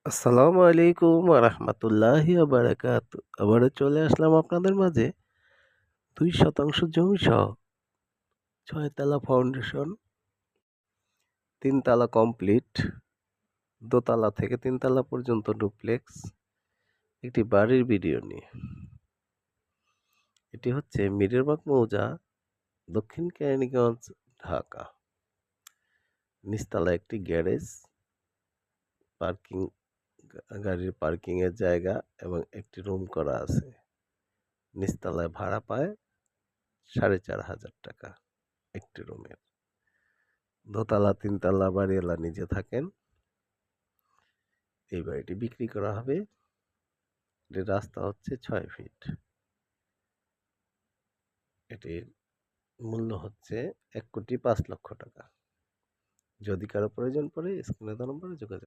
আসসালামু আলাইকুম রাহমাতুল্লাহি ওয়া বারাকাতু। আবারও চলে আসলাম আপনাদের মাঝে ২% জমিসহ ৬ তালা ফাউন্ডেশন, ৩ তালা কমপ্লিট, দোতলা থেকে ৩ তালা পর্যন্ত ডুপ্লেক্স একটি বাড়ির ভিডিও নিয়ে। এটি হচ্ছে মিরেরবাগ মৌজা, দক্ষিণ কেরানীগঞ্জ, ঢাকা। নিচতলায় একটি গ্যারেজ, পার্কিং গাড়ির পার্কিংয়ের জায়গা এবং একটি রুম করা আছে। নিচতলায় ভাড়া পায় ৪,৫০০ টাকা একটি রুমের। দোতলা ৩ তলা বাড়িওয়ালা নিজে থাকেন। এই বাড়িটি বিক্রি করা হবে। এটির রাস্তা হচ্ছে ৬ ফিট। এটির মূল্য হচ্ছে ১,৫,০০,০০০ টাকা। যদি কারো প্রয়োজন পড়ে স্ক্রিনে দেওয়া নম্বরে যোগাযোগ